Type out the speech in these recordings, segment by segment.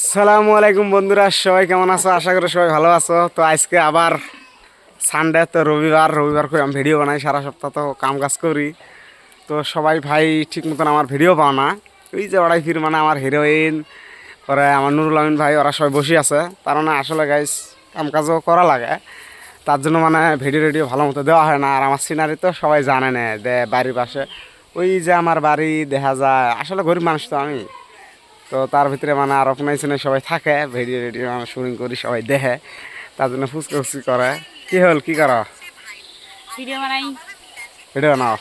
আসসালামু আলাইকুম বন্ধুরা, সবাই কেমন আছো? আশা করি সবাই ভালো আছো। তো আজকে আবার সানডে, তো রবিবার করে আমি ভিডিও বানাই। সারা সপ্তাহ তো কাম কাজ করি, তো সবাই ভাই ঠিক মতন আমার ভিডিও পাও না। ওই যে ওরাই ফির মানে আমার হিরোইন, পরে আমার নুরুল আমিন ভাই, ওরা সবাই বসে আছে। তার মানে আসলে গাইস কাম কাজও করা লাগে, তার জন্য মানে ভিডিও ভালো মতো দেওয়া হয় না। আর আমার সিনারি তো সবাই জানে না, বাড়ির পাশে ওই যে আমার বাড়ি দেখা যায়। আসলে গরিব মানুষ তো আমি, তো তার ভিতরে মানে আর আপনার সবাই থাকে, ভিডিও মানে শুটিং করি, সবাই দেখে, তার জন্য ফুসকুচি করে। কি হল, কি করো? ভিডিও বানাই। ভিডিও বানাও?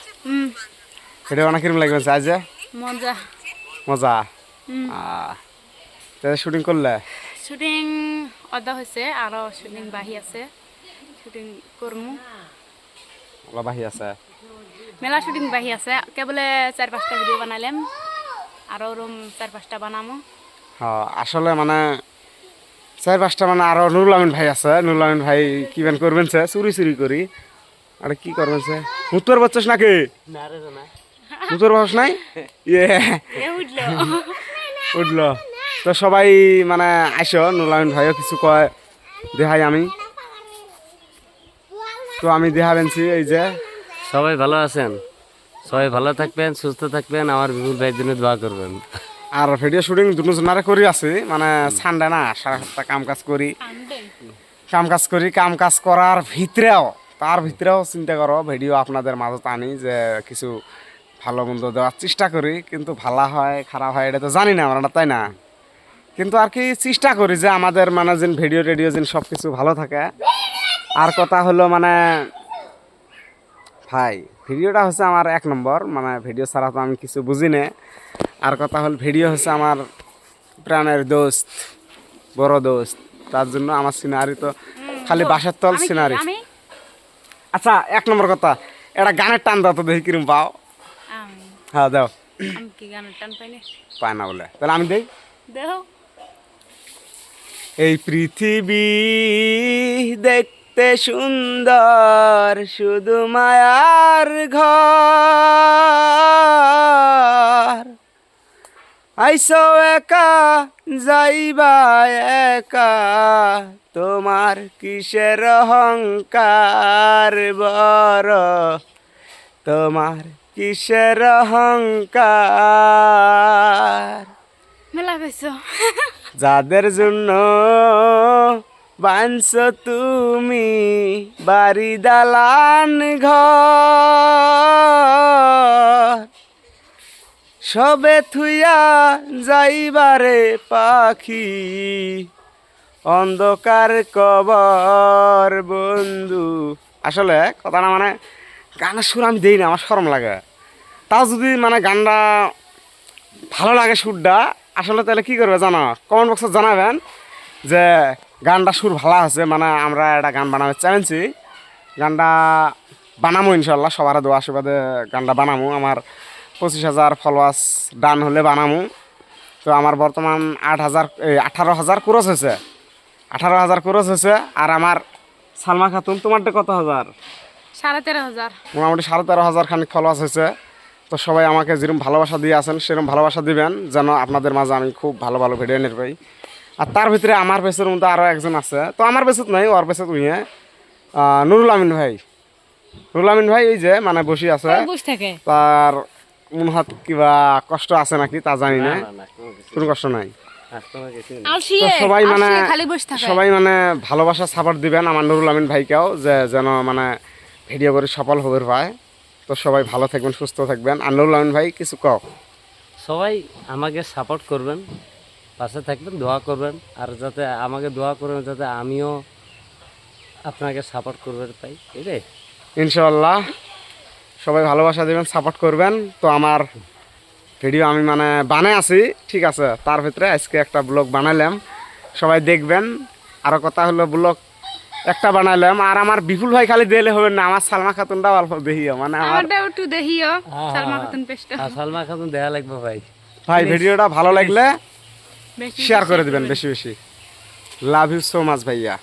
ভিডিও বানা কিরম লাগবে আজ? মজা মজা। হুম। শুটিং করলে? শুটিং অর্ধা হয়েছে, আরো শুটিং বাহি আছে, শুটিং করমু। বাহি আছে, মেলা শুটিং বাহি আছে, কেবলে 4-5টা ভিডিও বানাইলাম, আরো রুম 4-5টা বানামু। হ্যাঁ আসলে মানে 4-5টা মানে আরো নুরুল আমিন ভাই আছে। নুরুল আমিন ভাই কি বেন করবেন সে চুরি করি। আরে কি করবেন সে? মুতর বাচ্চাস নাকি? মুতর বাস নাই? ইয়ে এ উঠলো। উঠলো। তো সবাই মানে আইসো, নুরুল আমিন ভাইও কিছু কয় দেখাই আমি। তো আমি দেখাবেনছি এই যে। সবাই ভালো আছেন, সবাই ভালো থাকবেন, সুস্থ থাকবেন, আমার বিপুল ভাইয়ের জন্য দোয়া করবেন। আর ভিডিও শুটিং দুজনারে করি আছি, মানে সানডে না, সারা সপ্তাহ কাম কাজ করার ভিতরেও, তার ভিতরেও চিন্তা করো ভিডিও আপনাদের মাঝে আনি, যে কিছু ভালো মন্দ দেওয়ার চেষ্টা করি। কিন্তু ভালো হয় খারাপ হয় এটা তো জানি না আমরা, তাই না? কিন্তু আর কি চেষ্টা করি যে আমাদের মানে যেন ভিডিও রেডিও যেন সব কিছু ভালো থাকে। আর কথা হলো মানে ভাই, ভিডিওটা হচ্ছে আমার 1 নম্বর, মানে ভিডিও ছাড়া তো আমি কিছু বুঝি না। আর কথা হল ভিডিও হচ্ছে আমার প্রাণের দোস্ত, বড় দোস্ত। তার জন্য আমার সিনারি তো খালি বাসার তল সিনারি। আচ্ছা 1 নম্বর কথা, এটা গানের টান দাও তো, দেখি কিরম পাও। হ্যাঁ দাও। আমি কি গানের টান পাইনি? পায় না বলে তাহলে আমি দেই। দেখো, এই পৃথিবী দেখতে সুন্দর, শুধু মায়ার ঘর। আইসো একা যাইবা একা, তোমার কিসের অহংকার বড়, তোমার কিসের অহংকার। মেলা কইছো। যাদের জন্য বানছো তুমি বাড়ি দালান ঘর, সবে থুইয়া যাইবারে পাখি, অন্ধকার কবর বন্ধু। আসলে কথাটা মানে গানের সুর আমি দিই না, আমার শরম লাগে। তাও যদি মানে গানটা ভালো লাগে, সুরটা আসলে, তাহলে কি করবে জানো? কমেন্ট বক্সে জানাবেন যে গানটা সুর ভালো আছে, মানে আমরা একটা গান বানাবে চাইছি। গানটা বানামো ইনশাল্লাহ, সবার দোয়া আশীর্বাদে গানটা বানামো। আমার 25,000 ফলোয়ার্স ডান হলে বানামো। তো আমার বর্তমান 18,000 ক্রস হয়েছে, 18,000 ক্রস হয়েছে। আর আমার সালমা খাতুন, তোমারটা কত হাজার? 13,500। মোটামুটি 13,500 খানিক ফলোয়ার্স হয়েছে। তো সবাই আমাকে যেরকম ভালোবাসা দিয়ে আছেন সেরকম ভালোবাসা দিবেন, যেন আপনাদের মাঝে আমি খুব ভালো ভালো ভিডিও নিয়ে পাই। আর তার ভিতরে আমার পেছনের মধ্যে আরও একজন আছে, তো আমার পেছত নাই, ওর পেছত উইয়ে নুরুল আমিন ভাই। নুরুল আমিন ভাই এই যে মানে বসে আছে, তার মনে হাত কিবা কষ্ট আছে নাকি তা জানি না, কোনো কষ্ট নাই। তো সবাই মানে ভালোবাসা সাপোর্ট দিবেন আমার নুরুল আমিন ভাইকেও, যে যেন মানে ভিডিও করে সফল হবে পায়। তো সবাই ভালো থাকবেন, সুস্থ থাকবেন। আর নুরুল আমিন ভাই কিছু কও। সবাই আমাকে সাপোর্ট করবেন, পাশে থাকবেন, দোয়া করবেন, আর যাতে আমাকে দোয়া করবেন যাতে আমিও আপনাকে সাপোর্ট করবেন পাই, এটাই ইনশাল্লাহ সবাই ভালোবাসা দেবেন, সাপোর্ট করবেন। তো আমার ভিডিও আমি মানে বানাই আছি, ঠিক আছে। তার ভিতরে আজকে একটা ব্লগ বানালাম, সবাই দেখবেন। আরও কথা হলো ব্লগ একটা বানালাম। আর আমার বিপুল ভাই খালি দিলে হবে না, আমার সালমা খাতুনটাও অল্প দেখিও, মানে আমারটাও একটু দেখিও। সালমা খাতুন পেজটা, সালমা খাতুন দেখা লাগবে ভাই। ভাই ভিডিওটা ভালো লাগলে বেশি শেয়ার করে দিবেন বেশি বেশি। লাভ ইউ সো মাচ ভাইয়া।